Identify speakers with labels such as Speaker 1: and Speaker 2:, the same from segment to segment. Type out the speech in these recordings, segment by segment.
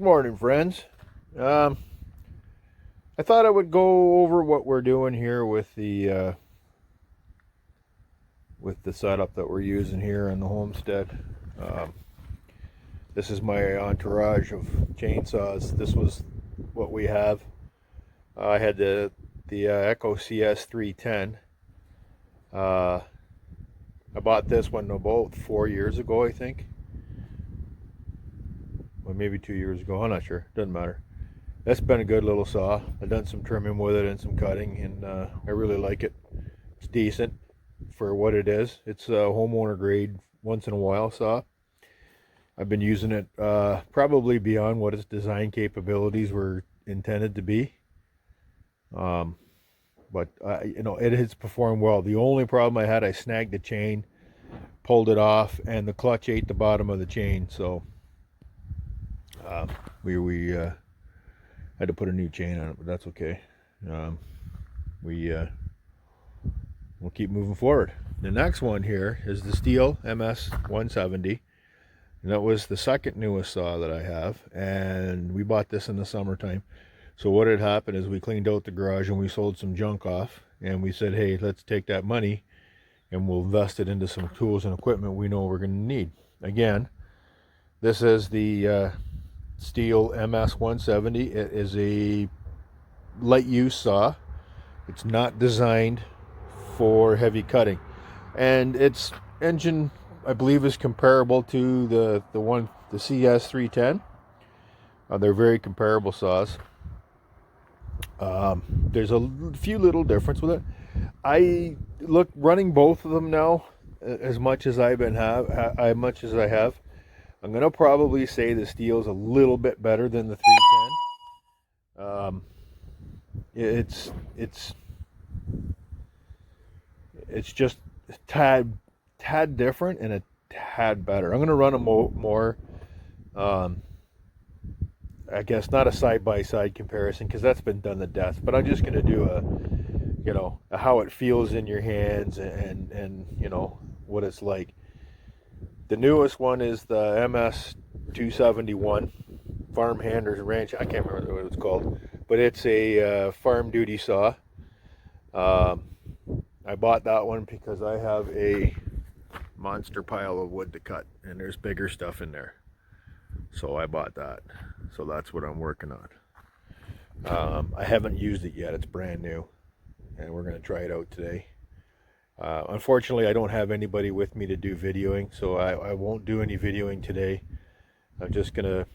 Speaker 1: morning, friends. I thought I would go over what we're doing here with the setup that we're using here in the homestead. Um, this is my entourage of chainsaws. This was what we have. I had the Echo CS310. I bought this one about 4 years ago, I think. Well, maybe 2 years ago. I'm not sure. Doesn't matter. That's been a good little saw. I've done some trimming with it and some cutting, and I really like it. It's decent for what it is. It's a homeowner grade once in a while saw. I've been using it probably beyond what its design capabilities were intended to be. But it has performed well. The only problem I had, I snagged the chain, pulled it off, and the clutch ate the bottom of the chain. So we had to put a new chain on it, but that's okay. We'll keep moving forward. The next one here is the Stihl MS170. And that was the second newest saw that I have, and we bought this in the summertime. So what had happened is we cleaned out the garage and we sold some junk off, and we said, hey, let's take that money and we'll invest it into some tools and equipment we know we're going to need. Again, this is the Stihl MS170. It is a light use saw. It's not designed for heavy cutting, and its engine, I believe, is comparable to the CS310. They're very comparable saws. There's a few little difference with it. I look running both of them now, as much as I have. I'm gonna probably say the Stihl's a little bit better than the 310. It's just a tad different and a tad better. I'm gonna run them more. I guess not a side-by-side comparison, because that's been done to death, but I'm just going to do a how it feels in your hands and what it's like. The newest one is the MS271 Farm Handlers Ranch. I can't remember what it's called, but it's a farm duty saw. I bought that one because I have a monster pile of wood to cut, and there's bigger stuff in there. So I bought that. So that's what I'm working on. I haven't used it yet. It's brand new, and we're going to try it out today. Unfortunately, I don't have anybody with me to do videoing, so I won't do any videoing today. I'm just going to,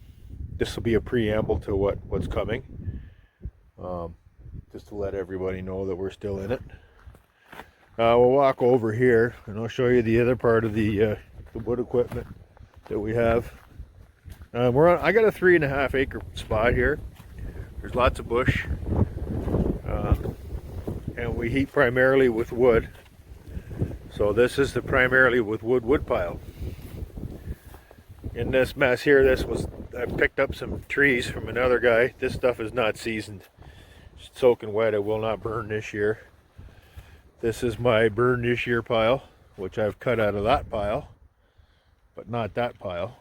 Speaker 1: this will be a preamble to what's coming, just to let everybody know that we're still in it. We'll walk over here, and I'll show you the other part of the wood equipment that we have. I got a 3.5 acre spot here. There's lots of bush, and we heat primarily with wood. So this is the primarily with wood pile. In this mess here, I picked up some trees from another guy. This stuff is not seasoned. It's soaking wet. It will not burn this year. This is my burn this year pile, which I've cut out of that pile, but not that pile.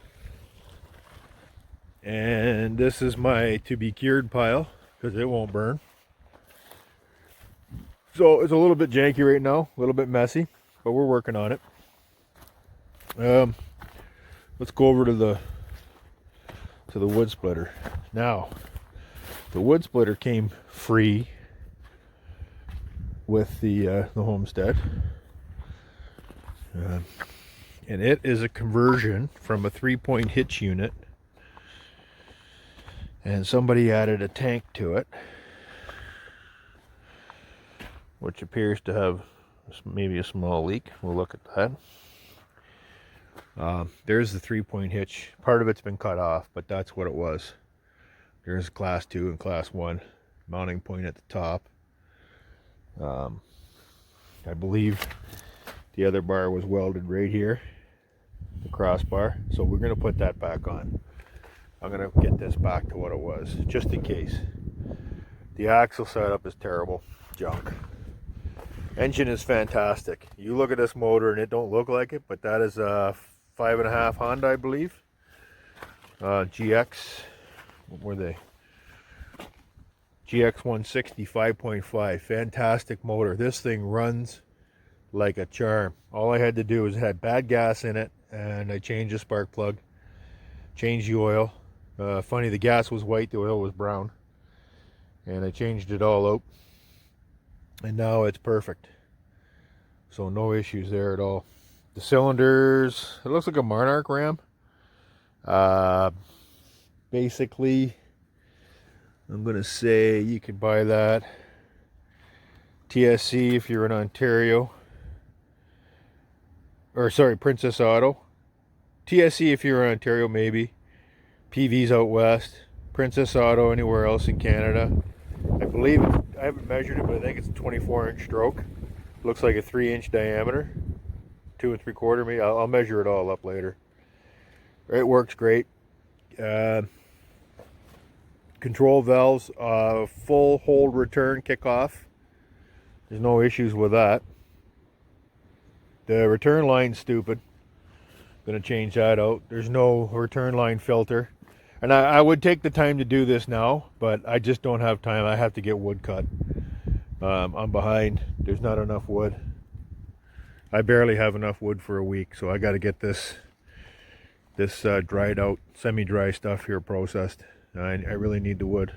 Speaker 1: And this is my to be cured pile, because it won't burn. So it's a little bit janky right now, a little bit messy, but we're working on it. Let's go over to the wood splitter. Now, the wood splitter came free with the Homestead, and it is a conversion from a 3-point hitch unit. And somebody added a tank to it, which appears to have maybe a small leak. We'll look at that. There's the 3-point hitch. Part of it's been cut off, but that's what it was. There's class 2 and class 1 mounting point at the top. I believe the other bar was welded right here, the crossbar. So we're going to put that back on. I'm going to get this back to what it was, just in case. The axle setup is terrible junk. Engine is fantastic. You look at this motor and it don't look like it, but that is a 5.5 Honda, I believe. GX what were they? GX160 5.5. Fantastic motor. This thing runs like a charm. All I had to do was had bad gas in it, and I changed the spark plug, changed the oil. Funny, the gas was white, the oil was brown, and I changed it all out, and now it's perfect. So no issues there at all. The cylinders, it looks like a Monarch ram. Basically, I'm gonna say you could buy that TSC if you're in Ontario, or sorry, Princess Auto. TSC if you're in Ontario, maybe. PV's out west. Princess Auto anywhere else in Canada. I believe it's, I haven't measured it, but I think it's a 24-inch stroke. Looks like a 3-inch diameter, 2 3/4 maybe. I'll measure it all up later. It works great. Control valves, full hold return kickoff. There's no issues with that. The return line's stupid. Gonna change that out. There's no return line filter. And I would take the time to do this now, but I just don't have time. I have to get wood cut. I'm behind. There's not enough wood. I barely have enough wood for a week, so I got to get this dried out, semi-dry stuff here processed. I really need the wood,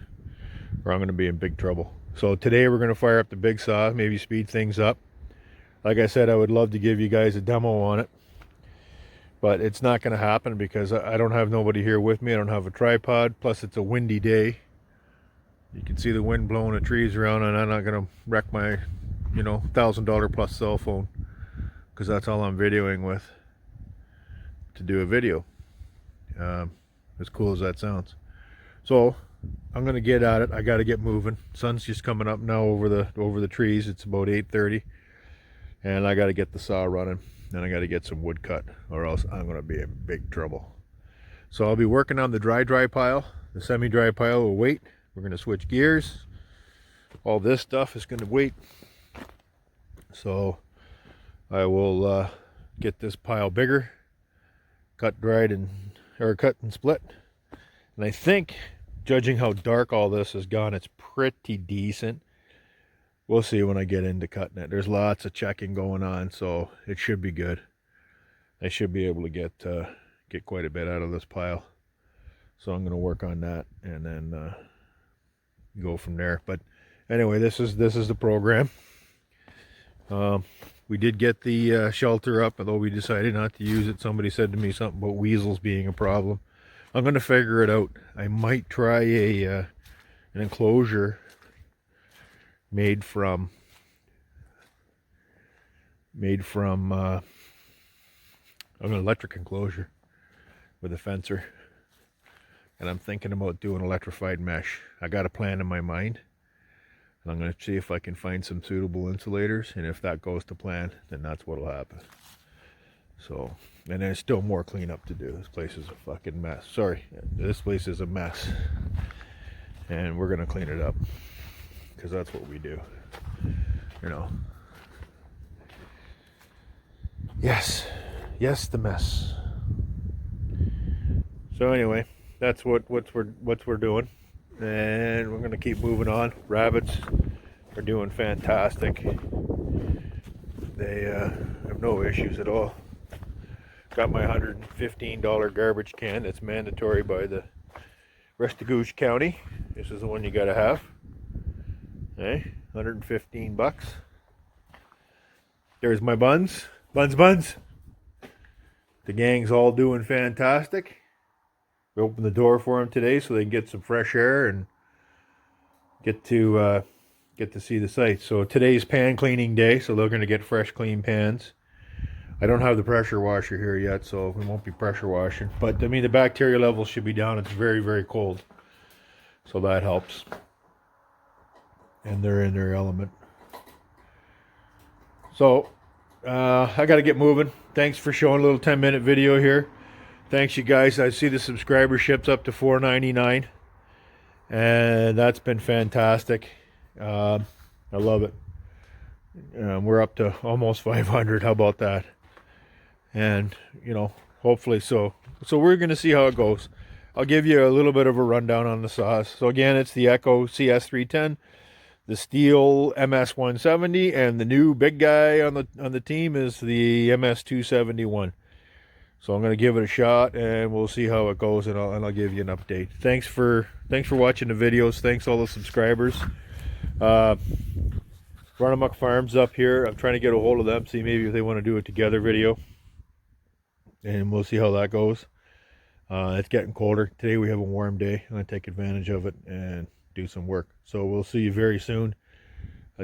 Speaker 1: or I'm going to be in big trouble. So today we're going to fire up the big saw, maybe speed things up. Like I said, I would love to give you guys a demo on it, but it's not going to happen because I don't have nobody here with me. I don't have a tripod, plus it's a windy day. You can see the wind blowing the trees around, and I'm not going to wreck my, $1,000 plus cell phone, because that's all I'm videoing with to do a video. As cool as that sounds. So I'm going to get at it. I got to get moving. Sun's just coming up now over the trees. It's about 8:30, and I got to get the saw running, and I got to get some wood cut, or else I'm going to be in big trouble. So I'll be working on the dry pile. The semi-dry pile will wait. We're going to switch gears. All this stuff is going to wait. So I will get this pile bigger, cut and split. And I think, judging how dark all this has gone, it's pretty decent. We'll see when I get into cutting it. There's lots of checking going on, so it should be good. I should be able to get quite a bit out of this pile. So I'm going to work on that and then go from there. But anyway, this is the program. We did get the shelter up, although we decided not to use it. Somebody said to me something about weasels being a problem. I'm going to figure it out. I might try an enclosure made from an electric enclosure with a fencer. And I'm thinking about doing electrified mesh. I got a plan in my mind. And I'm going to see if I can find some suitable insulators. And if that goes to plan, then that's what will happen. So, and there's still more cleanup to do. This place is a fucking mess. Sorry, this place is a mess. And we're going to clean it up. Because that's what we do. Yes, the mess. So anyway, that's what we're doing, and we're gonna keep moving on. Rabbits are doing fantastic. They have no issues at all. Got my $115 garbage can that's mandatory by the Restigouche County. This is the one you gotta have. Okay, 115 bucks. There's my buns. Buns. The gang's all doing fantastic. We opened the door for them today so they can get some fresh air and get to see the site. So today's pan cleaning day, so they're going to get fresh, clean pans. I don't have the pressure washer here yet, so we won't be pressure washing. But I mean, the bacteria levels should be down. It's very, very cold, so that helps. And they're in their element. So I got to get moving. Thanks for showing a little 10-minute video here. Thanks, you guys. I see the subscribership's up to 499, and that's been fantastic. I love it. We're up to almost 500. How about that? And hopefully so we're going to see how it goes. I'll give you a little bit of a rundown on the saws. So again, it's the Echo CS310, the Stihl MS170, and the new big guy on the team is the MS271. So I'm going to give it a shot, and we'll see how it goes, and I'll give you an update. Thanks for watching the videos. Thanks all the subscribers. Run Amok Farms up here. I'm trying to get a hold of them, see maybe if they want to do a together video, and we'll see how that goes. It's getting colder. Today we have a warm day. I'm going to take advantage of it and do some work. So we'll see you very soon.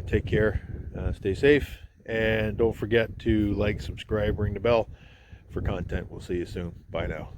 Speaker 1: Take care. Stay safe. And don't forget to like, subscribe, ring the bell for content. We'll see you soon. Bye now.